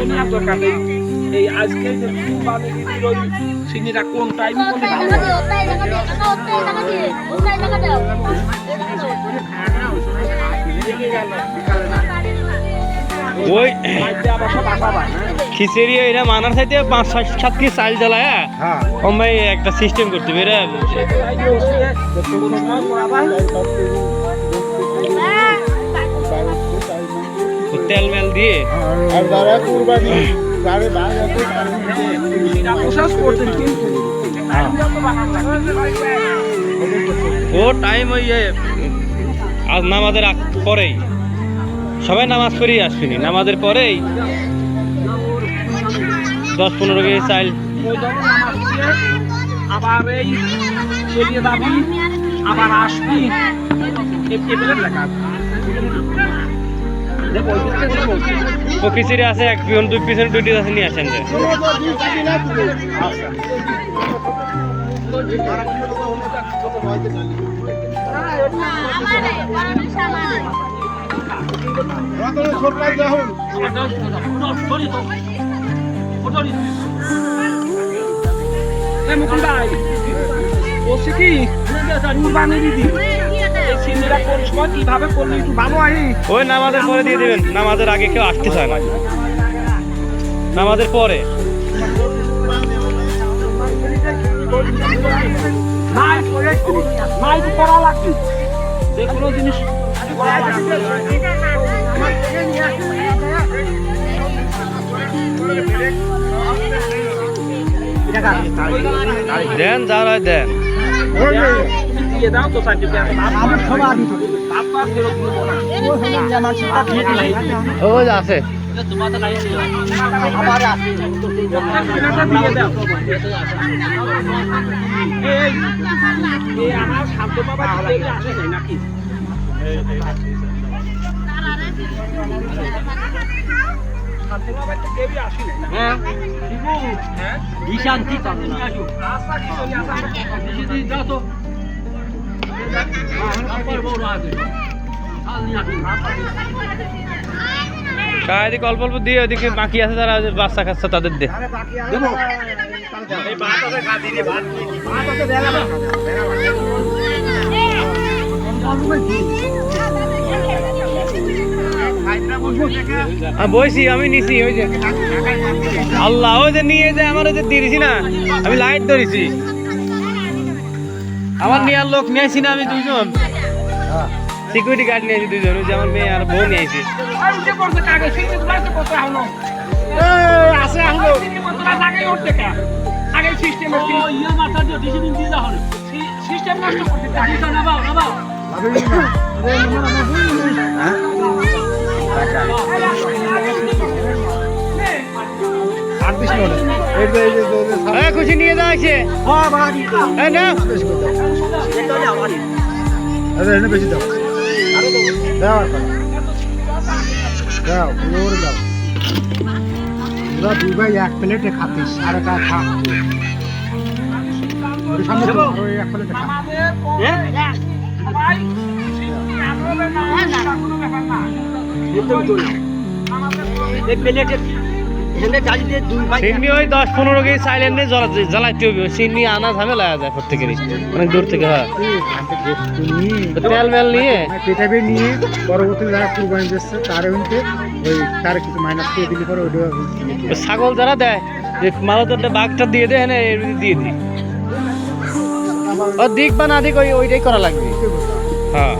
নেওয়ার দরকার নেই। এই আজকে যে চিনিটা কোন টাইমে করলে ভালো ওই খিচুড়ি এটা মানার সাথে 5-7 কেজি চাল জ্বালায় ভাই একটা সিস্টেম করতে বেরা তেল মেল দিয়ে আর যারা কুরবানি ও টাইম ওই আজ নামাজের পরেই সবাই নামাজ পড়েই আসবেনি নামাজের পরেই 10-15 কেজি চাল আবার এই চলিয়ে যাবি আবার আসবি খিচুড়ি আছে 1 পিস 2 পিস দুটি আছে নিয়ে আসেন যে বলছি কি কুরবানি দিদি কোন সময় কিভাবে করলে একটু ভালো হয় ওই নামাজের পরে দিয়ে দেবেন নামাজের আগে কেউ আসতে চায় না নামাজের পরে করা লাগবে যে কোনো জিনিস দেন যারা দেন দিয়ে দাও তো ও আছে আমার শান্ত বাবা আসে নাকি শান্তি এদিকে অল্প অল্প দিয়ে ওইদিকে বাকি আছে যারা বাচ্চা কাচ্চা তাদের দে বইছি আমি নিছি ওই যে আল্লাহ ওই যে নিয়ে যায় আমার ওই যে দিয়েছি না আমি লাইট ধরেছি আমার নেওয়ার লোক নিয়েছি না আমি 2 জন সিকিউরিটি গার্ড নিয়েছি 2 জন ওই যে আমার মেয়ে আর বউ নিয়েছি খুশি নিয়ে যাওয়া আছে বেশি দাও দাও দাও তোরা 2 ভাই 1 প্লেটে খাতিস আর কা খা ওই 1 প্লেটে খা সিন্নি ওই 10-15 কেজি সাইলেন্টে জ্বালাইতে হবে সিন্নি আনা ঝামেলা যায় প্রত্যেকেরই অনেক দূর থেকে হ্যাঁ তেল মেল নিয়ে পেটাবে নিয়ে পরবর্তী যারা কুরবানি দিচ্ছে তার হইতে ওই তার কিছু মাইনাস করে দিলে পরে ওইটা ছাগল যারা দেয় যে মালতটা বাঘটা দিয়ে দেয় না এর দিয়ে দিই ও দিক বা না দিক ওইটাই করা লাগবে হ্যাঁ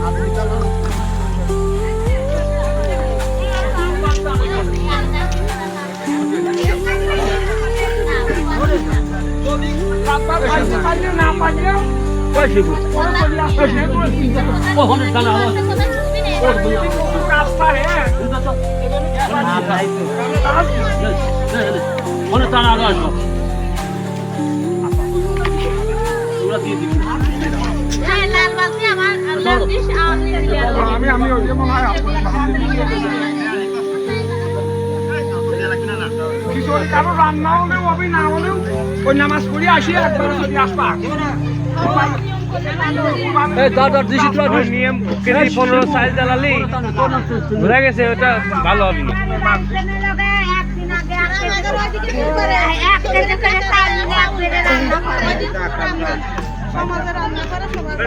কারো রান্না হলেও হবে না হলেও ওই নামাজ পড়ে আসি একবার যদি আসবা নিয়ম কেজি 15 সাইজ জ্বালালি ঘুরে গেছে ওটা ভালো হবে না সমাজে রান্না করে সবার